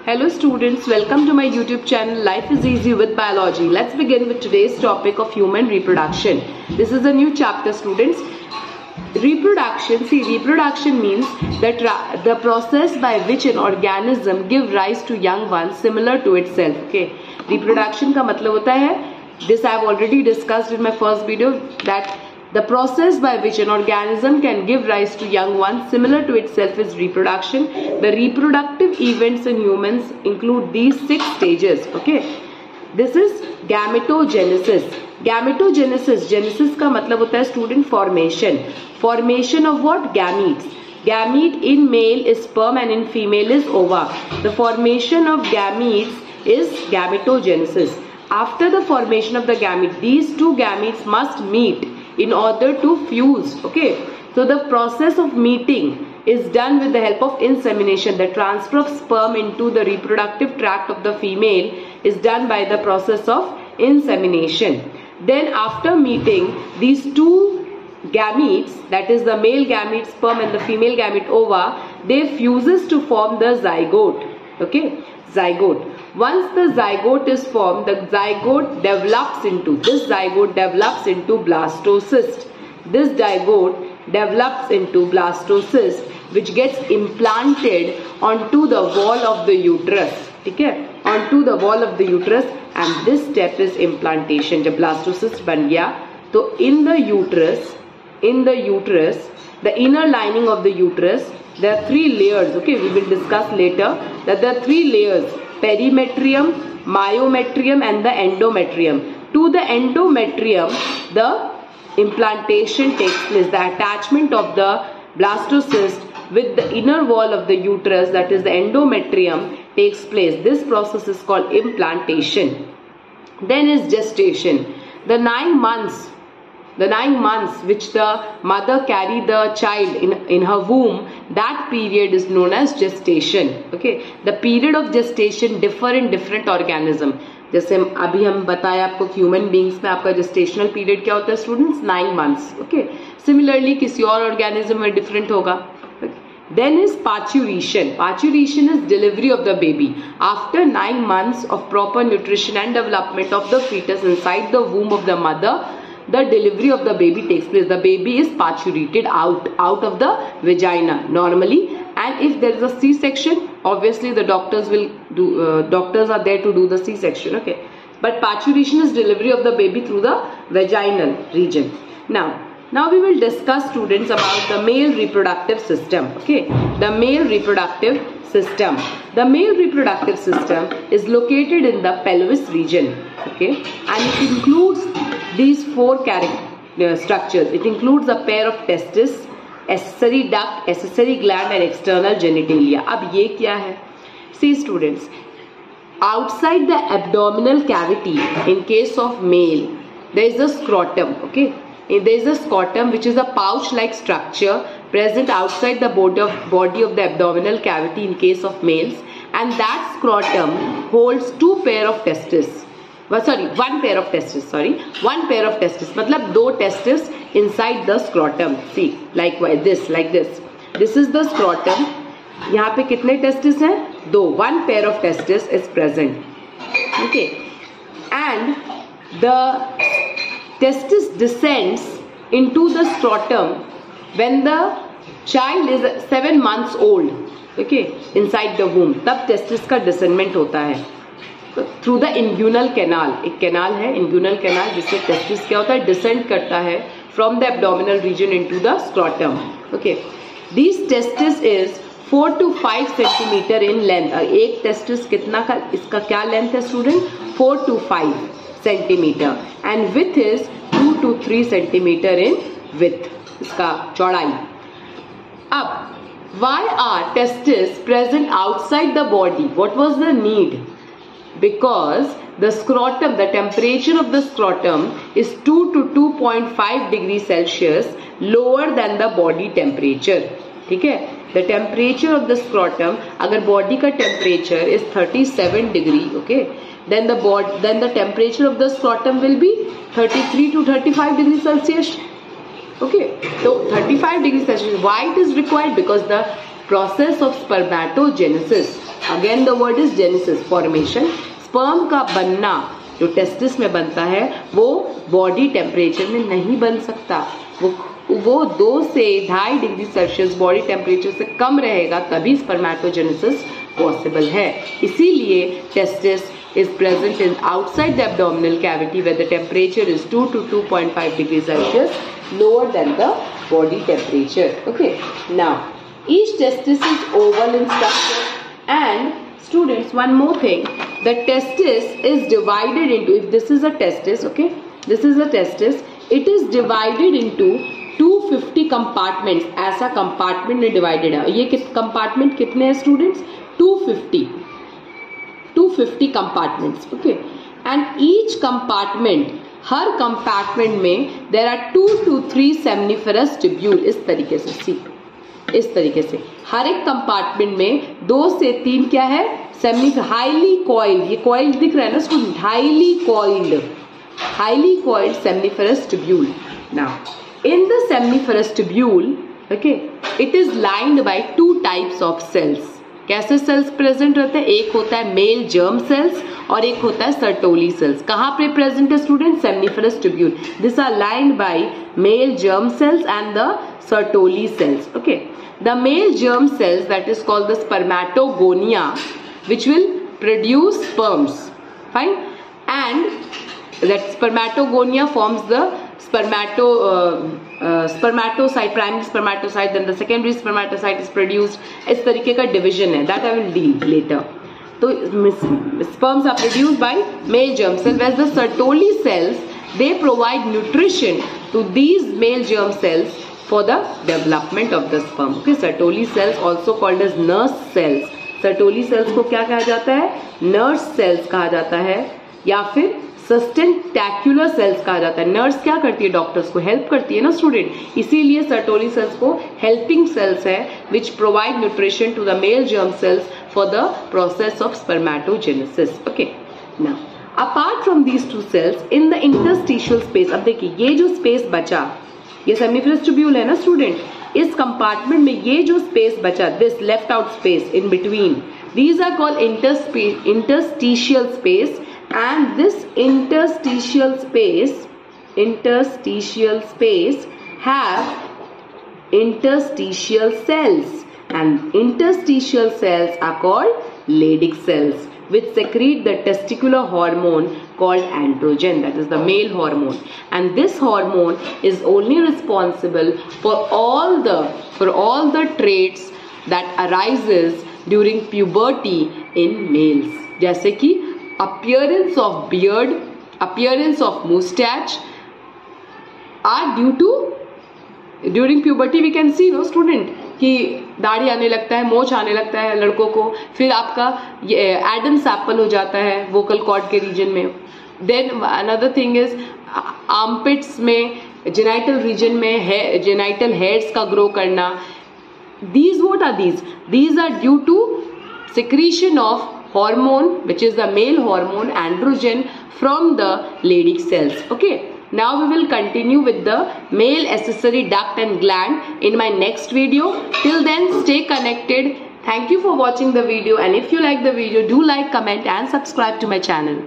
Hello students, welcome to my YouTube channel Life is Easy with Biology. Let's begin with today's topic of human reproduction. This is a new chapter, students. Reproduction, reproduction means that the process by which an organism give rise to young ones similar to itself. Okay, reproduction का मतलब होता है, this I have already discussed in my first video, that the process by which an organism can give rise to young ones similar to itself is reproduction. The reproductive events in humans include these 6 stages. Okay, this is gametogenesis. Gametogenesis, genesis का मतलब होता है student formation. Formation of what? Gametes. Gamete in male is sperm and in female is ova. The formation of gametes is gametogenesis. After the formation of the gamete, these two gametes must meet in order to fuse. Okay, so the process of meeting is done with the help of insemination. The transfer of sperm into the reproductive tract of the female is done by the process of insemination. Then after meeting, these two gametes, that is the male gamete sperm and the female gamete ova, they fuses to form the zygote. Okay, zygote. Once the zygote is formed, the zygote develops into blastocyst. This zygote develops into blastocyst, which gets implanted onto the wall of the uterus. Okay, onto the wall of the uterus, and this step is implantation. जब blastocyst बन गया, तो in the uterus, the inner lining of the uterus, there are 3 layers. Okay, we will discuss later that there are 3 layers: perimetrium, myometrium and the endometrium. To the endometrium, the implantation takes place. The attachment of the blastocyst with the inner wall of the uterus, that is the endometrium, takes place. This process is called implantation. Then is gestation. The 9 months which the mother carry the child in her womb, that period is known as gestation. Okay, the period of gestation differ in different organism. जैसे अभी हम बताया आपको human beings में आपका gestational period क्या होता है स्टूडेंट्स, 9 months. ओके, सिमिलरली किसी और ऑर्गेनिज्म में डिफरेंट होगा. Then is parturition. Parturition is delivery of the baby. After 9 months of proper nutrition and development of the fetus inside the womb of the mother, the delivery of the baby takes place. The baby is parturited out of the vagina normally, and if there is a C-section, obviously the doctors will do. Doctors are there to do the C-section. Okay, but parturition is delivery of the baby through the vaginal region. Now we will discuss, students, about the male reproductive system. Okay, the male reproductive system. The male reproductive system is located in the pelvis region. Okay, and it includes these 4 structures. It includes a pair of testes, accessory duct, accessory gland and external genitalia. अब ये क्या है? See students, outside the abdominal cavity, in case of male, there is a scrotum. Okay, there is a scrotum, which is a pouch-like structure present outside the body of the abdominal cavity in case of males, and that scrotum holds 1 pair of testes. One pair of testes. मतलब 2 testes inside the scrotum. See, like this. This is the scrotum. यहाँ पे कितने testes हैं? 2. 1 pair of testes is present. Okay, and the testis descends into the scrotum when the child is 7 months old. Okay, inside the womb, तब testis का descendment होता है through the inguinal canal. एक canal है, inguinal canal, जिससे testis क्या होता है, descend करता है from the abdominal region into the scrotum. Okay, these testis is 4 to 5 centimeter in length. एक testis कितना का, इसका क्या length है student? 4 to 5 centimeter, and width is 2 to 3 centimeter in width. इसका चौड़ाई. अब why are testes present outside the body? What was the need? Because the scrotum, the temperature of the scrotum is 2 to 2.5 degrees Celsius lower than the body temperature. ठीक है, the temperature of the scrotum, अगर body का temperature is 37 degree, okay, then the temperature of the scrotum will be 33 to 35 degrees Celsius. Okay, so 35 degrees Celsius. Why it is required? Because the process of spermatogenesis. Again the word is genesis, formation. Sperm का बनना जो testis में बनता है वो body temperature में नहीं बन सकता, वो 2 से 2.5 डिग्री सेल्सियस बॉडी टेम्परेचर से कम रहेगा, तभी स्पर्मेटोजेनेसिस पॉसिबल है. इसीलिए testis is present in outside the abdominal cavity where the temperature is 2 to 2.5 degrees Celsius lower than the body temperature. Okay, now each testis is oval in structure, and students, one more thing, the testis is divided into, if this is a testis, okay, this is a testis, it is divided into 250 compartments. ऐसा compartment में divided है. ये compartment कितने हैं students? 250 compartments. Okay, and each compartment, her compartment में there are 2 to 3 seminiferous tubule. इस तरीके से see, इस तरीके से हर एक कंपार्टमेंट में 2 से 3 क्या है? हाईली कॉइल्ड, ये कॉइल दिख रहा है ना student, highly coiled seminiferous tubule. Now in the seminiferous tubule, okay, it is lined by 2 types of cells. कैसे सेल्स प्रेजेंट रहते हैं? एक होता है मेल जर्म सेल्स और एक होता है सर्टोली सेल्स. कहाँ पे प्रेजेंट है student? Seminiferous tubule. This are lined by male germ cells and the Sertoli cells. Okay, the male germ cells, that is called the spermatogonia, which will produce sperms. Fine, and that spermatogonia forms the spermatocyte, primary spermatocyte, then the secondary spermatocyte is produced. इस तरीके का division है, that I will deal later. तो sperms are produced by male germ cells, whereas the sertoli cells, they provide nutrition to these male germ cells for the development of the sperm. Okay, Sertoli cells also called as nurse cells. Sertoli cells को क्या कहा जाता है? Nurse cells कहा जाता है, या फिर sustentacular cells कहा जाता है. Nurse क्या करती है? डॉक्टर्स को हेल्प करती है ना स्टूडेंट, इसीलिए Sertoli cells को helping cells है, which provide nutrition to the male germ cells for the process of spermatogenesis. Okay, now apart from these 2 cells in the interstitial space, अब देखिए ये जो space बचा, ये सेमनिफेरस ट्यूब्यूल है ना स्टूडेंट, इस कंपार्टमेंट में ये जो स्पेस बचा, this left out space in between, these are called interstitial space. And this interstitial space have interstitial cells, and interstitial cells are called Leydig cells, which secrete the testicular hormone called androgen, that is the male hormone, and this hormone is only responsible for all the traits that arises during puberty in males, जैसे कि appearance of beard, appearance of mustache are due to during puberty. We can see, no student, कि दाढ़ी आने लगता है, मोछ आने लगता है लड़कों को, फिर आपका एडम्स एप्पल हो जाता है वोकल कॉर्ड के रीजन में. Then another thing is armpits में, जेनाइटल रीजन में जेनाइटल हेयर्स का ग्रो करना. These what are these are due to secretion of hormone, which is the male hormone androgen, from the Leydig cells. Okay, now we will continue with the male accessory duct and gland in my next video. Till then, stay connected. Thank you for watching the video, and if you like the video, do like, comment and subscribe to my channel.